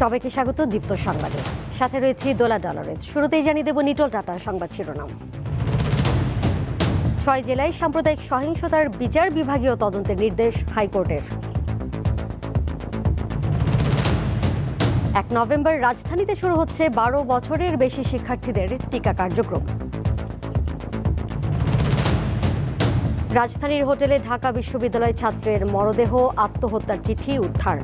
সবাইকে স্বাগত দীপ্ত সংবাদে। সাথে রয়েছে দোলা ডলারেস। শুরুতেই জানিয়ে দেব নিটোল টাটা সংবাদ শিরোনাম। 6 জেলায় সাম্প্রদায়িক সহিংসতার বিচার বিভাগীয় তদন্তের নির্দেশ হাইকোর্টের। 1 নভেম্বর রাজধানীতে শুরু হচ্ছে 12 বছরের বেশি শিক্ষার্থীদের টিকা কার্যক্রম। রাজধানীর হোটেলে ঢাকা বিশ্ববিদ্যালয় ছাত্রের মরদেহ আত্মহত্যার চিঠি উদ্ধার।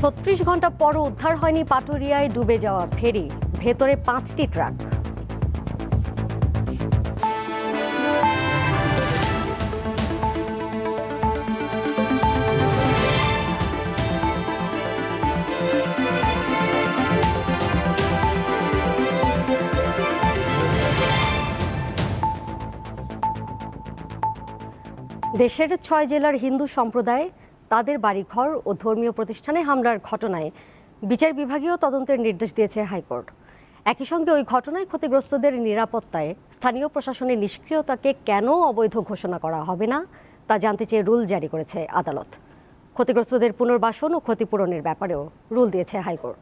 36 ঘন্টা পরও উদ্ধার হয়নি পাটুরিয়ায় ডুবে যাওয়া ফেরি, ভেতরে 5টি ট্রাক। দেশের 6 জেলার হিন্দু সম্প্রদায় তাদের বাড়িঘর ও ধর্মীয় প্রতিষ্ঠানে হামলার ঘটনায় বিচার বিভাগীয় তদন্তের নির্দেশ দিয়েছে হাইকোর্ট। একই সঙ্গে ওই ঘটনায় ক্ষতিগ্রস্তদের নিরাপত্তায় স্থানীয় প্রশাসনের নিষ্ক্রিয়তাকে কেন অবৈধ ঘোষণা করা হবে না তা জানতে চেয়ে রুল জারি করেছে আদালত। ক্ষতিগ্রস্তদের পুনর্বাসন ও ক্ষতিপূরণের ব্যাপারেও রুল দিয়েছে হাইকোর্ট।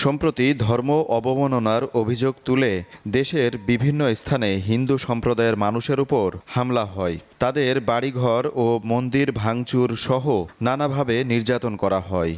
সম্প্রতি ধর্ম অবমাননার অভিযোগ তুলে দেশের বিভিন্ন স্থানে হিন্দু সম্প্রদায়ের মানুষের উপর হামলা হয়। তাদের বাড়িঘর ও মন্দির ভাঙচুর সহ নানাভাবে নির্যাতন করা হয়।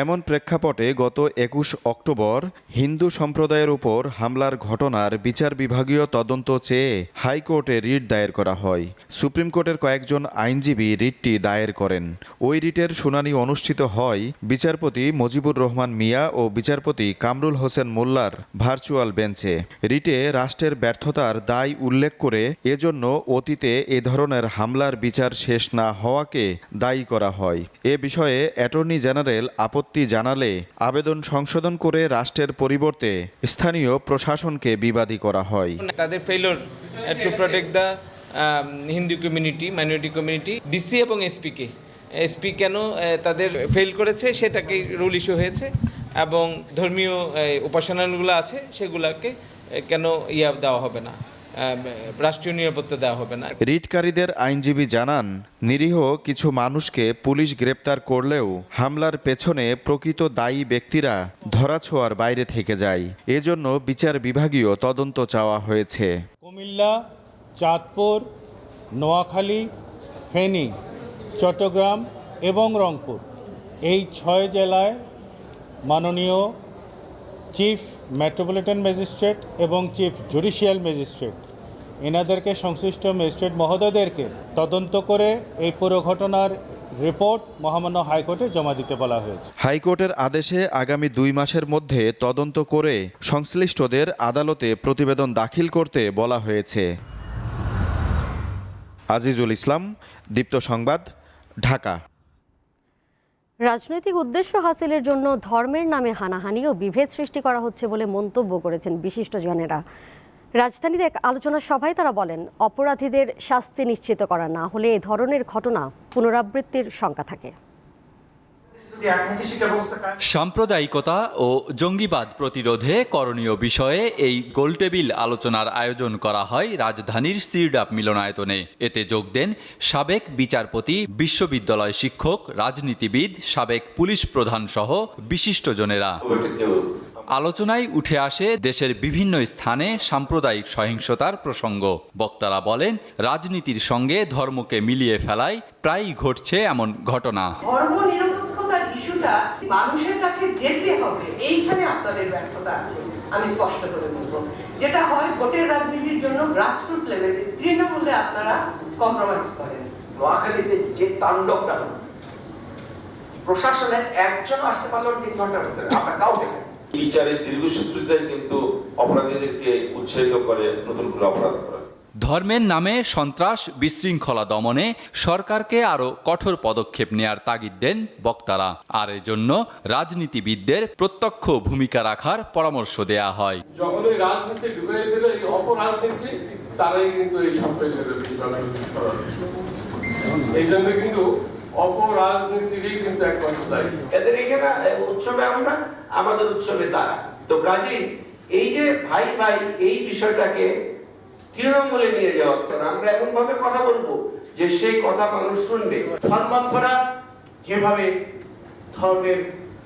এমন প্রেক্ষাপটে গত 21 অক্টোবর হিন্দু সম্প্রদায়ের উপর হামলার ঘটনার বিচার বিভাগীয় তদন্ত চেয়ে হাইকোর্টে রিট দায়ের করা হয়। সুপ্রিম কোর্টের কয়েকজন আইনজীবী রিটটি দায়ের করেন। ওই রিটের শুনানি অনুষ্ঠিত হয় বিচারপতি মুজিবুর রহমান মিয়া ও বিচারপতি কামরুল হোসেন মোল্লার ভার্চুয়াল বেঞ্চে। রিটে রাষ্ট্রের ব্যর্থতার দায় উল্লেখ করে এজন্য অতীতে এ ধরনের হামলার বিচার শেষ না হওয়াকে দায়ী করা হয়। এ বিষয়ে অ্যাটর্নি জেনারেল আপত্তি জানালে আবেদন সংশোধন করে রাষ্ট্রের পরিবর্তে স্থানীয় প্রশাসনকে বিবাদী করা হয়। তাদের failure to protect the Hindu community, minority community, DC এবং এসপি কেন তাদের ফেল করেছে সেটাকে রুল ইস্যু হয়েছে, এবং ধর্মীয় উপাসনাগুলো আছে সেগুলোকে কেন দেওয়া হবে না, রাষ্ট্রীয় নিরাপত্তা দেওয়া হবে না। রিটকারীদের আইনজীবী জানান, নিরীহ কিছু মানুষকে পুলিশ গ্রেপ্তার করলেও হামলার পেছনে প্রকৃত দায়ী ব্যক্তিরা ধরাছোঁয়ার বাইরে থেকে যায়। এজন্য বিচার বিভাগীয় তদন্ত চাওয়া হয়েছে। কুমিল্লা, চাঁদপুর, নোয়াখালী, ফেনী, চট্টগ্রাম এবং রংপুর এই 6 জেলায় মাননীয় চিফ মেট্রোপলিটন ম্যাজিস্ট্রেট এবং চিফ জুডিশিয়াল ম্যাজিস্ট্রেট এনাদেরকে সংশ্লিষ্ট ম্যাজিস্ট্রেট মহোদয়দেরকে তদন্ত করে এই পুরো ঘটনার রিপোর্ট মহামান্য হাইকোর্টে জমা দিতে বলা হয়েছে। হাইকোর্টের আদেশে আগামী 2 মাসের মধ্যে তদন্ত করে সংশ্লিষ্টদের আদালতে প্রতিবেদন দাখিল করতে বলা হয়েছে। আজিজুল ইসলাম, দীপ্ত সংবাদ, ঢাকা। রাজনৈতিক উদ্দেশ্য হাসিলের জন্য ধর্মের নামে হানাহানি ও বিভেদ সৃষ্টি করা হচ্ছে বলে মন্তব্য করেছেন বিশিষ্টজনেরা। রাজধানীতে এক আলোচনা সভায় তারা বলেন, অপরাধীদের শাস্তি নিশ্চিত করা না হলে এ ধরনের ঘটনা পুনরাবৃত্তির শঙ্কা থাকে। সাম্প্রদায়িকতা ও জঙ্গিবাদ প্রতিরোধে করণীয় বিষয়ে এই গোলটেবিল আলোচনার আয়োজন করা হয় রাজধানীর সিরডাপ মিলনায়তনে। এতে যোগ দেন সাবেক বিচারপতি, বিশ্ববিদ্যালয় শিক্ষক, রাজনীতিবিদ, সাবেক পুলিশ প্রধান সহ বিশিষ্টজনেরা। আলোচনায় উঠে আসে দেশের বিভিন্ন স্থানে সাম্প্রদায়িক সহিংসতার প্রসঙ্গ। বক্তারা বলেন, রাজনীতির সঙ্গে ধর্মকে মিলিয়ে ফেলায় প্রায়ই ঘটছে এমন ঘটনা। মানুষের কাছে যেতে হবে, এইখানে আপনাদের ব্যর্থতা আছে। আমি স্পষ্ট করে বলবো, যেটা হয় ভোটের রাজনীতির জন্য গ্রাসরুট লেভেলে, তৃণমূলে আপনারা কম্প্রোমাইজ করেন। নোয়াখালীতে যে তাণ্ডবটা হলো, প্রশাসনের একজন আসতে পারলো 3 ঘন্টার ভিতরে, আমরা কাউকে বিচারের দীর্ঘসূত্রিতায় কিন্তু অপরাধীদেরকে উৎসাহিত করে নতুন করে অপরাধ করা। ধর্মের নামে সন্ত্রাস বিশৃঙ্খলা দমনে সরকারকে আরও কঠোর পদক্ষেপ নেয়ার তাগিদ দেন বক্তারা। আর এজন্য রাজনীতিবিদদের প্রত্যক্ষ ভূমিকা রাখার পরামর্শ দেয়া হয়। যখন এই রাজনীতি ঢুকে গেলে এই অপরাধীকে তারাই কিন্তু এই সন্ত্রাসের এই জন্য কিন্তু অপরাজনীতিরই কিন্তু একমাত্র দায়ী। এদের এখানে উৎসবে আমরা, আমাদের উৎসবে তারা। তো কাজী এই যে ভাই ভাই এই বিষয়টাকে তৃণমূলে নিয়ে যাওয়া, আমরা এমন ভাবে কথা বলবো যে সেই কথা মানুষ শুনবে। ধর্মান্ধরা যেভাবে ধর্মের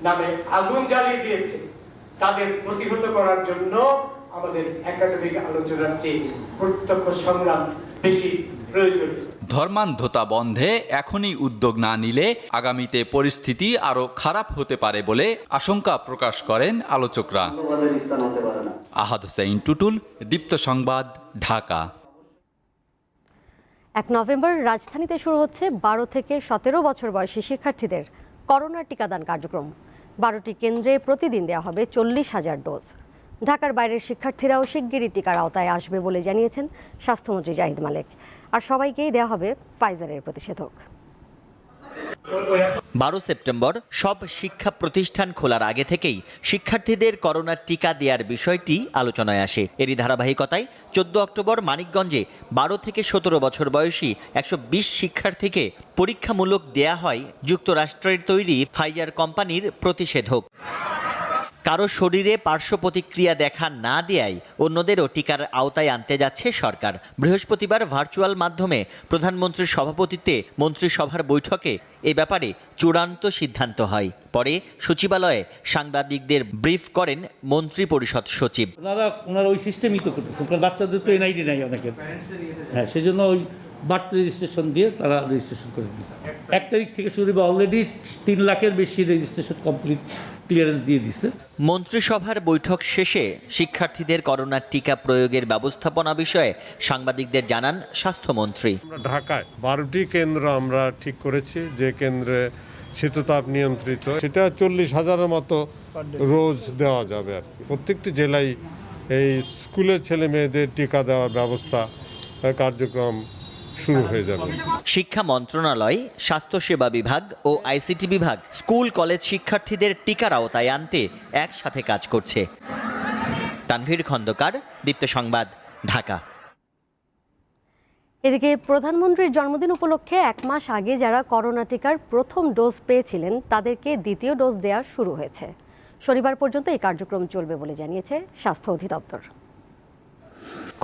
নামে আগুন জ্বালিয়ে দিয়েছে, তাদের প্রতিহত করার জন্য আমাদের একাডেমিক আলোচনার চেয়ে প্রত্যক্ষ সংগ্রাম বেশি প্রয়োজনীয়। ধর্মান্ধতা বন্ধে এখনই উদ্যোগ না নিলে আগামীতে পরিস্থিতি আরও খারাপ হতে পারে বলে আশঙ্কা প্রকাশ করেন আলোচকরা। আহাদ হোসেন টুটুল, দীপ্ত সংবাদ, ঢাকা। 1 নভেম্বর রাজধানীতে শুরু হচ্ছে 12 থেকে 17 বছর বয়সী শিক্ষার্থীদের করোনা টিকাদান কার্যক্রম। 12টি কেন্দ্রে প্রতিদিন দেওয়া হবে 40,000 ডোজ। ঢাকার বাইরের শিক্ষার্থীরাও শিগগিরই টিকার আওতায় আসবে বলে জানিয়েছেন স্বাস্থ্যমন্ত্রী জাহিদ মালেক। আর সবাইকেই দেওয়া হবে ফাইজারের প্রতিষেধক। 12 সেপ্টেম্বর সব শিক্ষা প্রতিষ্ঠান খোলার আগে থেকেই শিক্ষার্থীদের করোনার টিকা দেওয়ার বিষয়টি আলোচনায় আসে। এরই ধারাবাহিকতায় 14 অক্টোবর মানিকগঞ্জে 12 থেকে 17 বছর বয়সী 120 শিক্ষার্থীকে পরীক্ষামূলক দেয়া হয় যুক্তরাষ্ট্রের তৈরি ফাইজার কোম্পানির প্রতিষেধক। কারো শরীরে পার্শ্ব প্রতিক্রিয়া দেখা না দেয়ায় অন্যদেরও টিকার আওতায় আনতে যাচ্ছে সরকার। বৃহস্পতিবার ভার্চুয়াল মাধ্যমে প্রধানমন্ত্রীর সভাপতিত্বে মন্ত্রিসভার বৈঠকে এ ব্যাপারে চূড়ান্ত সিদ্ধান্ত হয়। পরে সচিবালয়ে সাংবাদিকদের ব্রিফ করেন মন্ত্রী পরিষদ সচিব। ওনারা ওই সিস্টেমই তো করতেছে, বাচ্চাদের তো এনআইডি নাই অনেকের, হ্যাঁ, সেই জন্য ওই বার্থ রেজিস্ট্রেশন দিয়ে তারা রেজিস্ট্রেশন করে দিবে। 1 তারিখ থেকে শুরু হবে, অলরেডি 3 লাখের বেশি রেজিস্ট্রেশন কমপ্লিট ক্লিয়ারেন্স দিয়ে দিচ্ছে। মন্ত্রিসভার বৈঠক শেষে শিক্ষার্থীদের করোনার টিকা প্রয়োগের ব্যবস্থাপনা বিষয়ে সাংবাদিকদের জানান স্বাস্থ্যমন্ত্রী। ঢাকায় 12টি কেন্দ্র আমরা ঠিক করেছি, যে কেন্দ্রে শীততাপ নিয়ন্ত্রিত, সেটা 40,000-এর মতো রোজ দেওয়া যাবে আর কি। প্রত্যেকটি জেলায় এই স্কুলের ছেলে মেয়েদের টিকা দেওয়ার ব্যবস্থা কার্যক্রম শুরু হয়ে যাবে। শিক্ষা মন্ত্রণালয়, স্বাস্থ্যসেবা বিভাগ ও আইসিটি বিভাগ স্কুল কলেজ শিক্ষার্থীদের টিকার আওতায় আনতে একসাথে কাজ করছে। তানভীর খন্দকার, দীপ্ত সংবাদ, ঢাকা। এদিকে প্রধানমন্ত্রীর জন্মদিন উপলক্ষে 1 মাস আগে যারা করোনা টিকার প্রথম ডোজ পেয়েছিলেন তাদেরকে দ্বিতীয় ডোজ দেওয়া শুরু হয়েছে। শনিবার পর্যন্ত এই কার্যক্রম চলবে বলে জানিয়েছে স্বাস্থ্য অধিদপ্তর।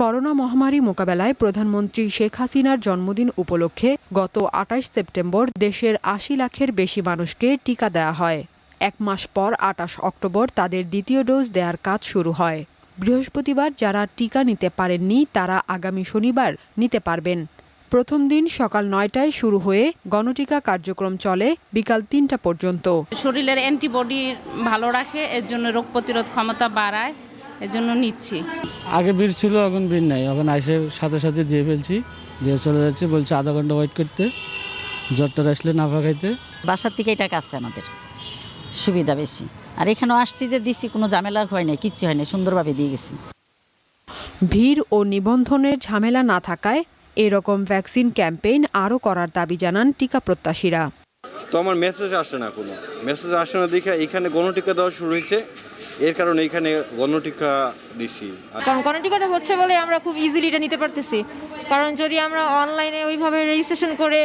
করোনা মহামারী মোকাবেলায় প্রধানমন্ত্রী শেখ হাসিনার জন্মদিন উপলক্ষে গত 28 সেপ্টেম্বর দেশের 80 লাখের বেশি মানুষকে টিকা দেওয়া হয়। 1 মাস পর 28 অক্টোবর তাদের দ্বিতীয় ডোজ দেওয়ার কাজ শুরু হয়। বৃহস্পতিবার যারা টিকা নিতে পারেননি তারা আগামী শনিবার নিতে পারবেন। প্রথম দিন সকাল 9টায় শুরু হয়ে গণটিকা কার্যক্রম চলে বিকাল 3টা পর্যন্ত। শরীরের অ্যান্টিবডি ভালো রাখে, এর জন্য রোগ প্রতিরোধ ক্ষমতা বাড়ায়, এর জন্য নিচ্ছি। আগে ভিড় ছিল, এখন ভিড় নাই, এখন এসে সাথে সাথে দিয়ে ফেলছি, দিয়ে চলে যাচ্ছে। বলছে আধা ঘন্টা ওয়েট করতে, জ্বরটা আসলে না খাইতে। বাসার থেকে এটা কাছে আমাদের সুবিধা বেশি, আর এখানেও আসছি যে দিচ্ছি, কোনো ঝামেলা হয় না, কিচ্ছু হয় না, সুন্দরভাবে দিয়ে গেছি। ভিড় ও নিবন্ধনের ঝামেলা না থাকায় এরকম ভ্যাকসিন ক্যাম্পেইন আরও করার দাবি জানান টিকা প্রত্যাশীরা। তো আমার মেসেজ আসে না, কোনো মেসেজ আসে না দেখে এখানে গণটিকা দেওয়া শুরু হয়েছে, এর কারণে এখানে গণটিকা দিছি। কারণ গণটিকাটা হচ্ছে বলে আমরা খুব ইজিলি এটা নিতে পারতেছি। কারণ যদি আমরা অনলাইনে ওইভাবে রেজিস্ট্রেশন করে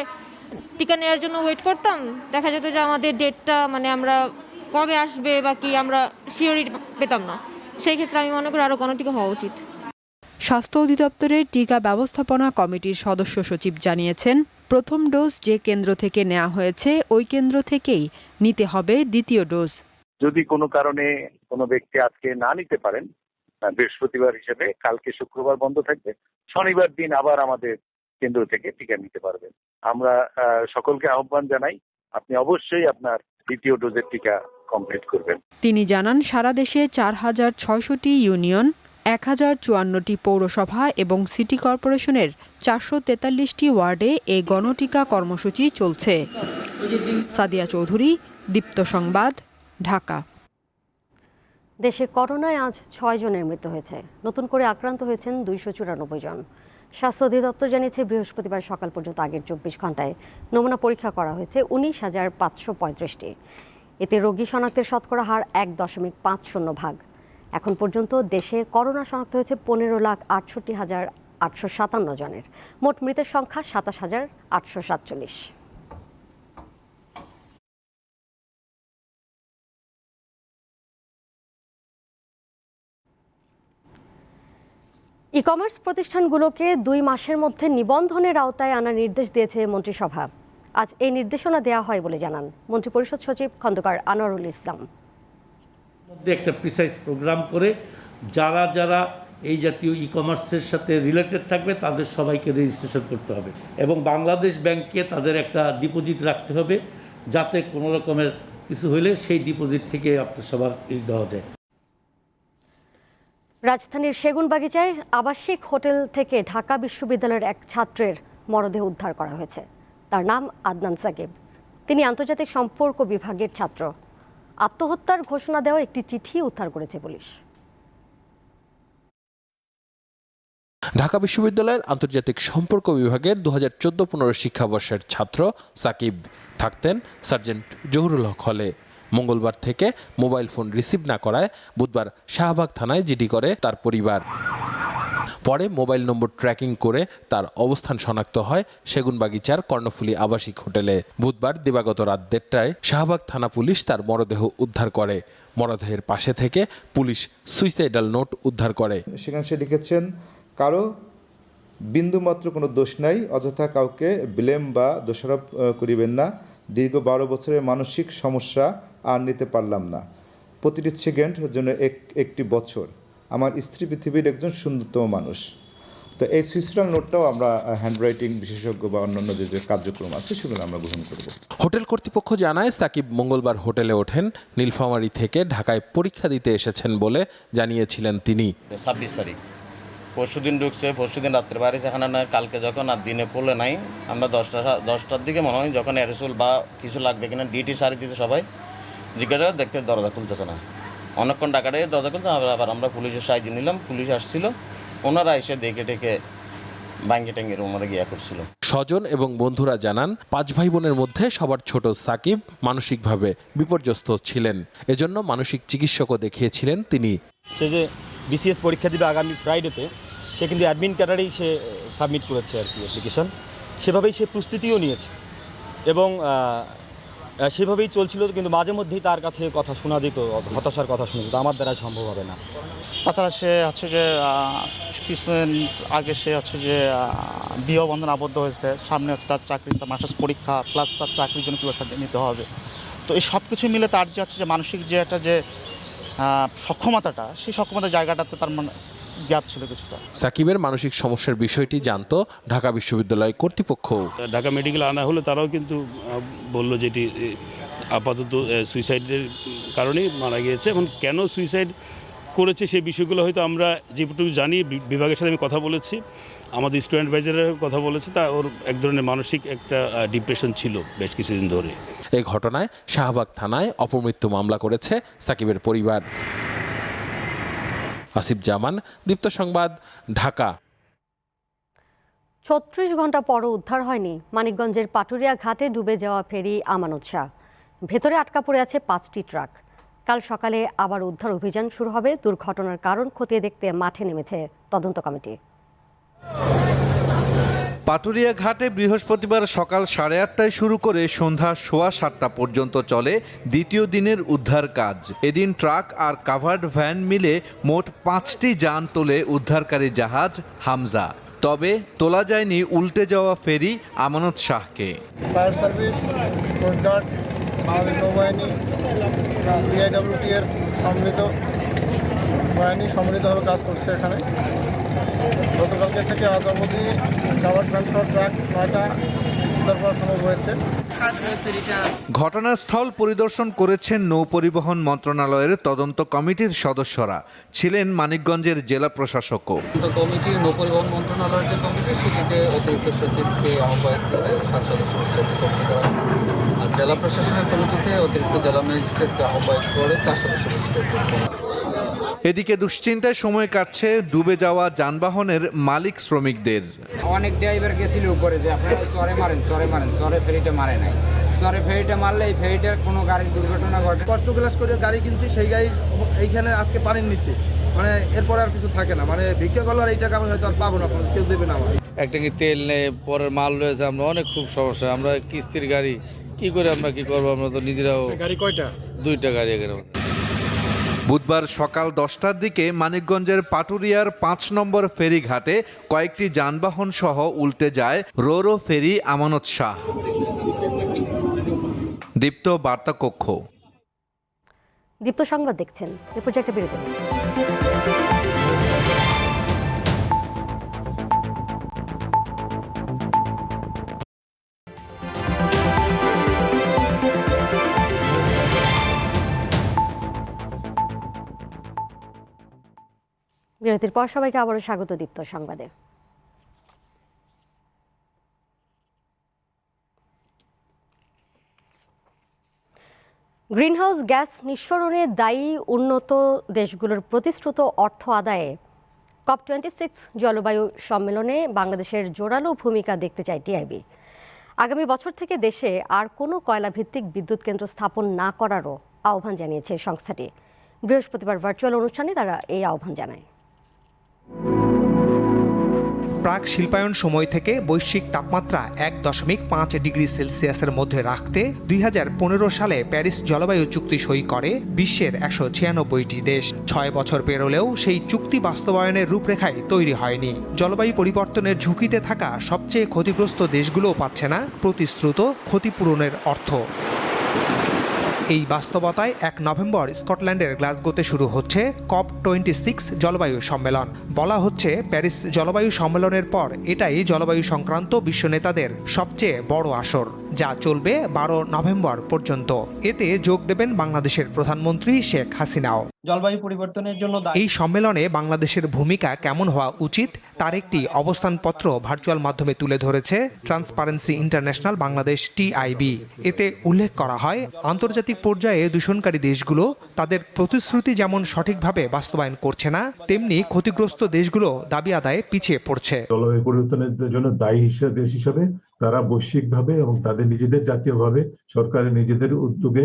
টিকা নেওয়ার জন্য ওয়েট করতাম, দেখা যেত যে আমাদের ডেটটা মানে আমরা কবে আসবে বা কি আমরা সিওরিটি পেতাম না। সেই ক্ষেত্রে আমি মনে করি আরও গণটিকা হওয়া উচিত। স্বাস্থ্য অধিদপ্তরের টিকা ব্যবস্থাপনা কমিটির সদস্য সচিব জানিয়েছেন, প্রথম ডোজ যে কেন্দ্র থেকে নেওয়া হয়েছে ওই কেন্দ্র থেকেই নিতে হবে দ্বিতীয় ডোজ। যদি কোনো কারণে কোনো ব্যক্তি আজকে না নিতে পারেন, বৃহস্পতিবার হিসেবে কালকে শুক্রবার বন্ধ থাকবে, শনিবার দিন আবার আমাদের কেন্দ্র থেকে টিকা নিতে পারবেন। আমরা সকলকে আহ্বান জানাই, আপনি অবশ্যই আপনার দ্বিতীয় ডোজের টিকা কমপ্লিট করবেন। তিনি জানান, সারা দেশে 4,600টি ইউনিয়ন, 1,054টি পৌরসভা এবং সিটি কর্পোরেশনের 443টি ওয়ার্ডে এই গণটিকা কর্মসূচি চলছে। সাদিয়া চৌধুরী, দীপ্ত সংবাদ, ঢাকা। দেশে করোনায় আজ 6 জনের মৃত্যু হয়েছে। নতুন করে আক্রান্ত হয়েছেন 294 জন। স্বাস্থ্য অধিদপ্তর জানিয়েছে, বৃহস্পতিবার সকাল পর্যন্ত আগের 24 ঘন্টায় নমুনা পরীক্ষা করা হয়েছে 19,535টি। এতে রোগী শনাক্তের শতকরা হার 1.50%। এখন পর্যন্ত দেশে করোনা শনাক্ত হয়েছে 15,68,857 জনের। মোট মৃতের সংখ্যা 27,847। ই কমার্স প্রতিষ্ঠানগুলোকে 2 মাসের মধ্যে নিবন্ধনের আওতায় আনার নির্দেশ দিয়েছে মন্ত্রিসভা। আজ এই নির্দেশনা দেওয়া হয় বলে জানান মন্ত্রিপরিষদ সচিব খন্দকার আনোয়ারুল ইসলাম। মধ্যে একটা প্রিসাইজ প্রোগ্রাম করে যারা যারা এই জাতীয় ই কমার্সের সাথে রিলেটেড থাকবে তাদের সবাইকে রেজিস্ট্রেশন করতে হবে এবং বাংলাদেশ ব্যাংকে তাদের একটা ডিপোজিট রাখতে হবে, যাতে কোনো রকমের কিছু হলে সেই ডিপোজিট থেকে আপনার সবার দেওয়া যায়। রাজধানীর সেগুনবাগিচায় আবাসিক হোটেল থেকে ঢাকা বিশ্ববিদ্যালয়ের এক ছাত্রের মরদেহ উদ্ধার করা হয়েছে। তার নাম আদনান সাকিব। তিনি আন্তর্জাতিক সম্পর্ক বিভাগের ছাত্র। আত্মহত্যার ঘোষণা দেওয়া একটি চিঠি উদ্ধার করেছে পুলিশ। ঢাকা বিশ্ববিদ্যালয়ের আন্তর্জাতিক সম্পর্ক বিভাগের 2014-15 শিক্ষাবর্ষের ছাত্র সাকিব থাকতেন সার্জেন্ট জহুরুল হক হলে। মঙ্গলবার থেকে মোবাইল ফোন রিসিভ না করায় বুধবার শাহবাগ থানায় জিডি করে তার পরিবার। পরে মোবাইল নম্বর ট্র্যাকিং করে তার অবস্থান শনাক্ত হয় সেগুনবাগিচার কর্ণফুলী আবাসিক হোটেলে। বুধবার দিবাগত রাত 1টায় শাহবাগ থানা পুলিশ তার মরদেহ উদ্ধার করে। মরদেহের পাশে থেকে পুলিশ সুইসাইডাল নোট উদ্ধার করে। সেখানে সে লিখেছেন, কারো বিন্দুমাত্র কোনো দোষ নাই, অযথা কাউকে ব্লেম বা দোষারোপ করিবেন না। দীর্ঘ 12 বছরের মানসিক সমস্যা আর নিতে পারলাম না। প্রতিটি সেকেন্ড জন্য একটি বছর। আমার স্ত্রী পৃথিবীর একজন সুন্দরতম মানুষ। তো এই সুইসাইডাল নোটটাও আমরা হ্যান্ডরাইটিং বিশেষজ্ঞ বা অন্যান্য যে কার্যক্রম আছে সেগুলো আমরা গ্রহণ করব। হোটেল কর্তৃপক্ষ জানায় সাকিব মঙ্গলবার হোটেলে ওঠেন। নীলফামারী থেকে ঢাকায় পরীক্ষা দিতে এসেছেন বলে জানিয়েছিলেন তিনি। 26 তারিখ পরশুদিন ঢুকছে, পরশুদিন রাত্রে বাইরে সেখানে না, কালকে যখন আর দিনে পড়লে নাই, আমরা 10টার দিকে মনে হয় যখন এরসুল বা কিছু লাগবে কিনা ডিটি সারি দিতে সবাই জিজ্ঞাসা দেখতে দরজা খুলতেছে না। অনেকক্ষণ ডাকাটা দরজা খুলতে আবার আমরা পুলিশের সাহায্য নিলাম। পুলিশ আসছিল, ওনারা এসে দেখে টেকে ভাঙ্গে টেঙ্গে ওনারা গিয়া করছিল। স্বজন এবং বন্ধুরা জানান 5 ভাই বোনের মধ্যে সবার ছোট সাকিব মানসিকভাবে বিপর্যস্ত ছিলেন। এজন্য মানসিক চিকিৎসকও দেখিয়েছিলেন তিনি। সে যে বিসিএস পরীক্ষা দিবে আগামী ফ্রাইডেতে, সে কিন্তু অ্যাডমিন ক্যাডারেই সে সাবমিট করেছে আর কি অ্যাপ্লিকেশন। সেভাবেই সে প্রস্তুতিও নিয়েছে এবং সেভাবেই চলছিল, কিন্তু মাঝে মধ্যেই তার কাছে কথা শোনা যেত, হতাশার কথা শোনা যেত, আমার দ্বারা সম্ভব হবে না। তাছাড়া সে হচ্ছে যে কিছুদিন আগে সে হচ্ছে যে বিবাহ বন্ধন আবদ্ধ হয়েছে। সামনে হচ্ছে তার চাকরি, তার মাস্টার্স পরীক্ষা, প্লাস তার চাকরির জন্য পরীক্ষা নিতে হবে। তো এই সব কিছু মিলে তার যে হচ্ছে যে মানসিক যে একটা যে সক্ষমতাটা, সেই সক্ষমতার জায়গাটাতে তার মানে গ্যাপ ছিল কিছুটা। সাকিবের মানসিক সমস্যার বিষয়টি জানতো ঢাকা বিশ্ববিদ্যালয় কর্তৃপক্ষ। ঢাকা মেডিকেল আনা হলে তারাও কিন্তু বলল যে এটি আপাতত সুইসাইডের কারণেই মারা গিয়েছে। এখন কেন সুইসাইড করেছে সেই বিষয়গুলো হয়তো আমরা যেটুকু জানি, বিভাগের সাথে আমি কথা বলেছি, আমাদের স্টুডেন্ট অ্যাডভাইজারের কথা বলেছে, তা ওর এক ধরনের মানসিক একটা ডিপ্রেশন ছিল বেশ কিছুদিন ধরে। এই ঘটনায় শাহবাগ থানায় অপমৃত্যু মামলা করেছে সাকিবের পরিবার। আসিফ জামান, দীপ্ত সংবাদ, ঢাকা। 36 ঘন্টা পরও উদ্ধার হয়নি মানিকগঞ্জের পাটুরিয়া ঘাটে ডুবে যাওয়া ফেরি আমানত শাহ। ভেতরে আটকা পড়ে আছে 5টি ট্রাক। কাল সকালে আবার উদ্ধার অভিযান শুরু হবে। দুর্ঘটনার কারণ খতিয়ে দেখতে মাঠে নেমেছে তদন্ত কমিটি। পাটুরিয়া ঘাটে বৃহস্পতিবার সকাল 8:30টায় শুরু করে সন্ধ্যা 7:15 পর্যন্ত চলে দ্বিতীয় দিনের উদ্ধার কাজ। এদিন ট্রাক আর কাভার্ড ভ্যান মিলে মোট 5টি যান তোলে উদ্ধারকারী জাহাজ হামজা। তবে তোলা যায়নি উল্টে যাওয়া ফেরি আমানত শাহকে। ফায়ার সার্ভিস, কোস্টগার্ড, বাংলাদেশ নৌবাহিনী, বিআইডব্লিউটি এর সম্মিলিত বাহিনী সম্মিলিতভাবে কাজ করছে এখানে। গতকালকে থেকে আজ অবধি কাভার্ড ভ্যান সহ ট্রাক 9টা উদ্ধার করা সম্ভব হয়েছে। ঘটনাস্থল পরিদর্শন করেছেন নৌ পরিবহন মন্ত্রণালয়ের তদন্ত কমিটির সদস্যরা, ছিলেন মানিকগঞ্জের জেলা প্রশাসকও। কমিটি নৌ পরিবহন মন্ত্রণালয়ের যে কমিটি, সেটিতে অতিরিক্ত সচিবকে আহ্বায়ক করে 7 সদস্য কমিটি করা হয়। আর জেলা প্রশাসনের কমিটিতে অতিরিক্ত জেলা ম্যাজিস্ট্রেটকে আহ্বায়ক করে 4 সদস্য করা। এদিকে দুশ্চিন্তায় সময় কাটছে ডুবে যাওয়া যানবাহনের মালিক শ্রমিকদের। অনেক ড্রাইভার গেছিল উপরে যে আপনারা চরে মারেন, চরে ফেরিটা মারে নাই। চরে ফেরিটা মারলে এই ফেরিটার কোনো গাড়ির দুর্ঘটনা ঘটে। কষ্ট ক্লাস করে গাড়ি কিনছি, সেই গাড়ি এইখানে আজকে পানির নিচে, মানে এরপর আর কিছু থাকে না, মানে ভিক্ষা করলে আর এই টাকা আমি হয়তো আর পাবো না, কেউ দেবে না আমার। একটা কি তেল নেই, পরের মাল রয়েছে, আমরা অনেক খুব সমস্যা। আমরা কিস্তির গাড়ি কি করে আমরা কি করবো, আমরা তো নিজেরাও। গাড়ি কয়টা? 2টা গাড়ি এখানে। বুধবার সকাল 10টার দিকে মানিকগঞ্জের পাটুরিয়ার 5 নম্বর ফেরিঘাটে কয়েকটি যানবাহন সহ উল্টে যায় রোরো ফেরি আমানত শাহ। দীপ্ত বার্তা কক্ষ। দীপ্ত সংবাদ দেখছেন, এ পর্যায়ে একটা বিরতি নিচ্ছি। বিরতির পর সবাইকে আবারও স্বাগত দীপ্ত সংবাদে। গ্রিনহাউস গ্যাস নিঃসরণে দায়ী উন্নত দেশগুলোর প্রতিশ্রুত অর্থ আদায়ে COP26 জলবায়ু সম্মেলনে বাংলাদেশের জোরালো ভূমিকা দেখতে চায় টিআইবি। আগামী বছর থেকে দেশে আর কোনো কয়লাভিত্তিক বিদ্যুৎ কেন্দ্র স্থাপন না করারও আহ্বান জানিয়েছে সংস্থাটি। বৃহস্পতিবার ভার্চুয়াল অনুষ্ঠানে তারা এই আহ্বান জানায়। প্রাক শিল্পায়ন সময় থেকে বৈশ্বিক তাপমাত্রা 1.5 ডিগ্রি সেলসিয়াসের মধ্যে রাখতে 2015 সালে প্যারিস জলবায়ু চুক্তি সই করে বিশ্বের 196টি দেশ। 6 বছর পেরোলেও সেই চুক্তি বাস্তবায়নের রূপরেখাই তৈরি হয়নি। জলবায়ু পরিবর্তনের ঝুঁকিতে থাকা সবচেয়ে ক্ষতিগ্রস্ত দেশগুলোও পাচ্ছে না প্রতিশ্রুত ক্ষতিপূরণের অর্থ। এই বাস্তবতায় 1 নভেম্বর স্কটল্যান্ডের গ্লাসগোতে শুরু হচ্ছে COP26 জলবায়ু সম্মেলন। বলা হচ্ছে প্যারিস জলবায়ু সম্মেলনের পর এটাই জলবায়ু সংক্রান্ত বিশ্ব নেতাদের সবচেয়ে বড় আসর, যা চলবে 12 নভেম্বর পর্যন্ত। এতে যোগ দেবেন বাংলাদেশের প্রধানমন্ত্রী শেখ হাসিনাও। জলবায়ু পরিবর্তনের জন্য এই সম্মেলনে বাংলাদেশের ভূমিকা কেমন হওয়া উচিত তার একটি অবস্থানপত্র ভার্চুয়াল মাধ্যমে তুলে ধরেছে ট্রান্সপারেন্সি ইন্টারন্যাশনাল বাংলাদেশ টিআইবি। এতে উল্লেখ করা হয়, আন্তর্জাতিক পর্যায়ে দূষণকারী দেশগুলো তাদের প্রতিশ্রুতি যেমন সঠিকভাবে বাস্তবায়ন করছে না, তেমনি ক্ষতিগ্রস্ত দেশগুলো দাবি আদায়ে পিছিয়ে পড়ছে। জলবায়ু পরিবর্তনের জন্য দায়ী দেশ হিসেবে তারা বৈশ্বিকভাবে এবং তাদের নিজেদের জাতীয়ভাবে সরকারের নিজেদের উদ্যোগে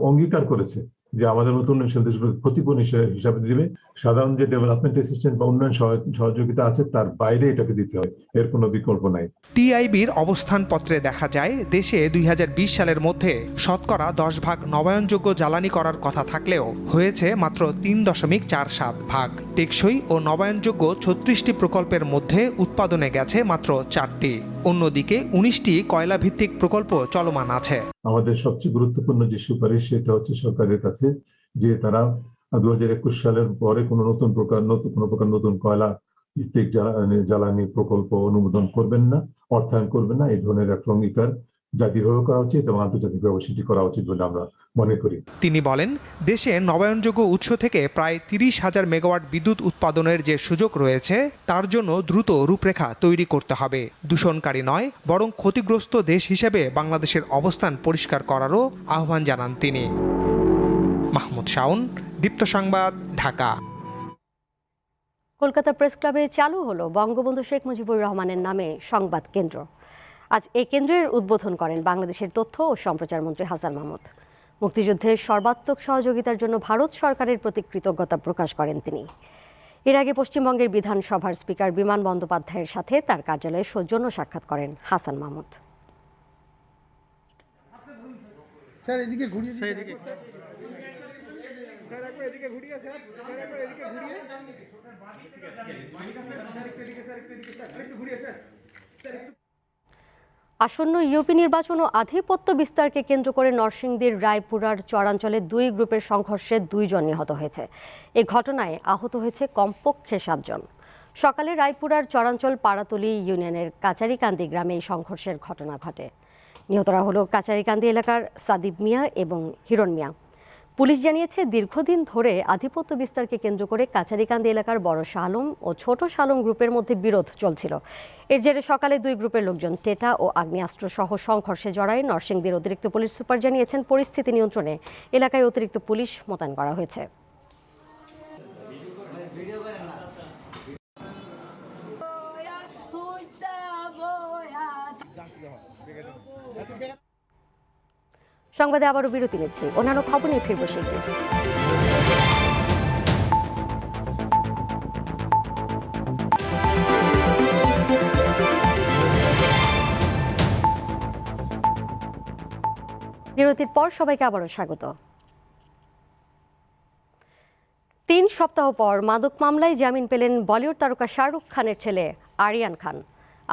অঙ্গীকার করেছে যে আমাদের নতুন উন্নয়নশীল দেশগুলোকে ক্ষতিপূরণ হিসাবে দিবে। সাধারণ যে ডেভেলপমেন্ট অ্যাসিস্ট্যান্স বা উন্নয়ন সহযোগিতা আছে তার বাইরে এটাকে দিতে হয়, এর কোনো বিকল্প নাই। টিআইবির অবস্থানপত্রে দেখা যায় দেশে 2020 সালের মধ্যে শতকরা 10 ভাগ নবায়নযোগ্য জ্বালানি করার কথা থাকলেও হয়েছে মাত্র 3.47 ভাগ। টেকসই ও নবায়নযোগ্য 36টি প্রকল্পের মধ্যে উৎপাদনে গেছে মাত্র 4টি। অন্যদিকে 19টি কয়লা ভিত্তিক প্রকল্প চলমান আছে। আমাদের সবচেয়ে গুরুত্বপূর্ণ যে সুপারিশ সেটা হচ্ছে সরকারের কাছে যে তারা 2021 সালের পরে কোনো প্রকার নতুন কয়লা ভিত্তিক জ্বালানি প্রকল্প অনুমোদন করবেন না, অর্থায়ন করবেন না। এই ধরনের একটা অঙ্গীকার জাতীয়ভাবে করা উচিত এবং আন্তর্জাতিকভাবে সেটি করা উচিত বলে আমরা মনে করি। তিনি বলেন, দেশে নবায়নযোগ্য উৎস থেকে প্রায় 30,000 মেগাওয়াট বিদ্যুৎ উৎপাদনের যে সুযোগ রয়েছে তার জন্য দ্রুত রূপরেখা তৈরি করতে হবে। দূষণকারী নয় বরং ক্ষতিগ্রস্ত দেশ হিসেবে বাংলাদেশের অবস্থান পরিষ্কার করারও আহ্বান জানান তিনি। মাহমুদ শাওন, দীপ্ত সংবাদ, ঢাকা। কলকাতা প্রেস ক্লাবে চালু হলো বঙ্গবন্ধু শেখ মুজিবুর রহমানের নামে সংবাদ কেন্দ্র। আজ এই কেন্দ্রের উদ্বোধন করেন বাংলাদেশের তথ্য ও সম্প্রচার মন্ত্রী হাসান মাহমুদ। মুক্তিযুদ্ধের সর্বাত্মক সহযোগিতার জন্য ভারত সরকারের প্রতি কৃতজ্ঞতা প্রকাশ করেন তিনি। এর আগে পশ্চিমবঙ্গের বিধানসভার স্পিকার বিমান বন্দ্যোপাধ্যায়ের সাথে তার কার্যালয়ে সৌজন্য সাক্ষাৎ করেন হাসান মাহমুদ। স্যার এদিকে ঘুরিয়ে, স্যার এদিকে এদিকে ঘুরিয়ে, স্যার এদিকে ঘুরিয়ে, আসন্ন ইউপি নির্বাচন ও আধিপত্য বিস্তারকে কেন্দ্র করে নরসিংদীর রায়পুরার চরাঞ্চলে 2 গ্রুপের সংঘর্ষে 2 জন নিহত হয়েছে। এই ঘটনায় আহত হয়েছে কমপক্ষে 7 জন। সকালে রায়পুরার চরাঞ্চল পাড়াতলী ইউনিয়নের কাচারিকান্দি গ্রামে এই সংঘর্ষের ঘটনা ঘটে। নিহতরা হলো কাচারিকান্দি এলাকার সাদিব মিয়া এবং হিরণ মিয়া। পুলিশ জানিয়েছে, দীর্ঘদিন ধরে আধিপত্য বিস্তারকে কেন্দ্র করে কাচারিকান্দি এলাকার বড় শালম ও ছোট শালম গ্রুপের মধ্যে বিরোধ চলছিল। এর জেরে সকালে 2 গ্রুপের লোকজন টেটা ও আগ্নেয়াস্ত্র সহ সংঘর্ষে জড়ায়। নরসিংদীর অতিরিক্ত পুলিশ সুপার জানিয়েছেন, পরিস্থিতি নিয়ন্ত্রণে এলাকায় অতিরিক্ত পুলিশ মোতায়েন করা হয়েছে। সংবাদে আবারও বিরতি নিচ্ছি, অন্যান্য খবর নিয়ে ফিরব শীঘ্রই। বিরতির পর সবাইকে আবারও স্বাগত। সপ্তাহ পর মাদক মামলায় জামিন পেলেন বলিউড তারকা শাহরুখ খানের ছেলে আরিয়ান খান।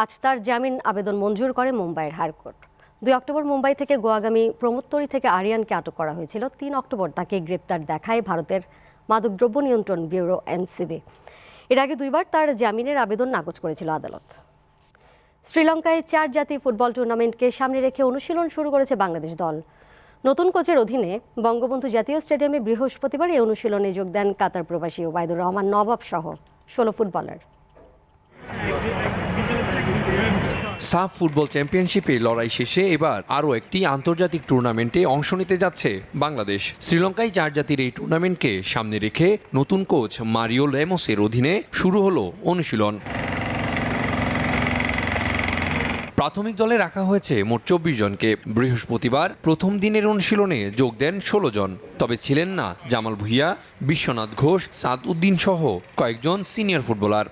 আজ তার জামিন আবেদন মঞ্জুর করে মুম্বাইয়ের হাইকোর্ট। 2 অক্টোবর মুম্বাই থেকে গোয়াগামী প্রমোত্তরী থেকে আরিয়ানকে আটক করা হয়েছিল। 3 অক্টোবর তাকে গ্রেপ্তার দেখায় ভারতের মাদকদ্রব্য নিয়ন্ত্রণ ব্যুরো এনসিবি। এর আগে 2বার তার জামিনের আবেদন নাকচ করেছিল আদালত। শ্রীলঙ্কায় 4 জাতীয় ফুটবল টুর্নামেন্টকে সামনে রেখে অনুশীলন শুরু করেছে বাংলাদেশ দল। নতুন কোচের অধীনে বঙ্গবন্ধু জাতীয় স্টেডিয়ামে বৃহস্পতিবার এই অনুশীলনে যোগ দেন কাতার প্রবাসী ওবায়দুর রহমান নবাব সহ 16 ফুটবলার। সাফ ফুটবল চ্যাম্পিয়নশিপে লড়াই শেষে এবার আরও একটি আন্তর্জাতিক টুর্নামেন্টে অংশ নিতে যাচ্ছে বাংলাদেশ। শ্রীলঙ্কায় 4 জাতির এই টুর্নামেন্টকে সামনে রেখে নতুন কোচ মারিও লেমোসের অধীনে শুরু হলো অনুশীলন। প্রাথমিক দলে রাখা হয়েছে মোট 24 জনকে। বৃহস্পতিবার প্রথম দিনের অনুশীলনে যোগ দেন 16 জন। তবে ছিলেন না জামাল ভুঁইয়া, বিশ্বনাথ ঘোষ, সাদ উদ্দিন সহ কয়েকজন সিনিয়র ফুটবলার।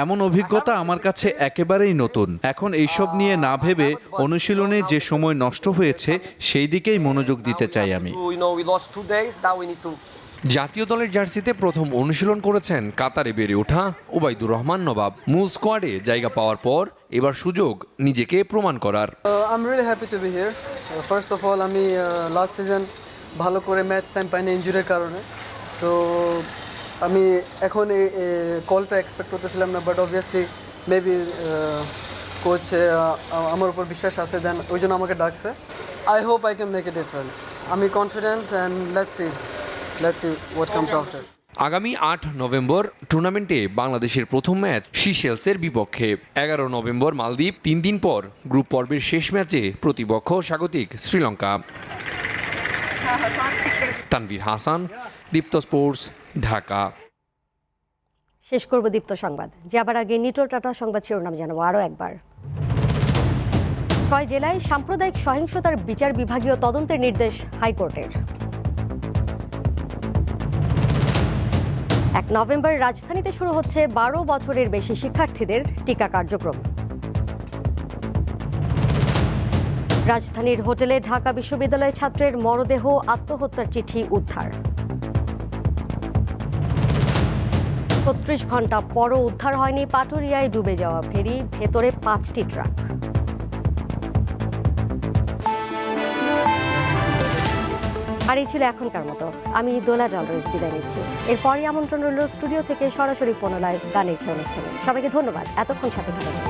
এমন অভিজ্ঞতা আমার কাছে একেবারেই নতুন। এখন এইসব নিয়ে না ভেবে অনুশীলনে যে সময় নষ্ট হয়েছে সেই দিকেই মনোযোগ দিতে চাই আমি। জাতীয় দলের জার্সিতে প্রথম অনুশীলন করেছেন কাতারে বেড়ে ওঠা ওবায়দুর রহমান নবাব। মূল স্কোয়াডে জায়গা পাওয়ার পর এবার সুযোগ নিজেকে প্রমাণ করার। I'm really happy to be here. First of all, আমি লাস্ট সিজন ভালো করে ম্যাচ টাইম পাইনি ইনজুরির কারণে। সো আমি এখন এই কলটা এক্সপেক্ট করতেছিলাম না, বাট অবভিয়াসলি মেবি কোচ আমার উপর বিশ্বাস আছে, দেন ওই জন্য আমাকে ডাকছে। I hope I can make a difference. আমি confident and let's see what comes after. আগামী 8 নভেম্বর টুর্নামেন্টে বাংলাদেশের প্রথম ম্যাচ সিশেলসের বিপক্ষে। 11 নভেম্বর মালদ্বীপ। 3 দিন পর গ্রুপ পর্বের শেষ ম্যাচে প্রতিপক্ষ স্বাগতিক শ্রীলঙ্কা। তানভীর হাসান, দীপ্ত স্পোর্টস, ঢাকা। শেষ করব দীপ্ত সংবাদ। যাবার আগে নিটোর টাটা সংবাদ শিরোনাম জানাবো আরও একবার। 6 জেলায় সাম্প্রদায়িক সহিংসতার বিচার বিভাগীয় তদন্তের নির্দেশ হাইকোর্টের। 1 নভেম্বর রাজধানীতে শুরু হচ্ছে 12 বছরের বেশি শিক্ষার্থীদের টিকা কার্যক্রম। রাজধানীর হোটেলে ঢাকা বিশ্ববিদ্যালয় ছাত্রের মরদেহ আত্মহত্যার চিঠি উদ্ধার। 36 ঘন্টা পরও উদ্ধার হয়নি পাটুরিয়ায় ডুবে যাওয়া ফেরি, ভেতরে 5টি ট্রাক। আর এই ছিল এখনকার মতো। আমি দোলা ডালরেজ বিদায় নিচ্ছি। এরপরই আমন্ত্রণ রইল স্টুডিও থেকে সরাসরি ফোন লাইভ গানের অনুষ্ঠানে। সবাইকে ধন্যবাদ এতক্ষণ সাথে থাকার জন্য।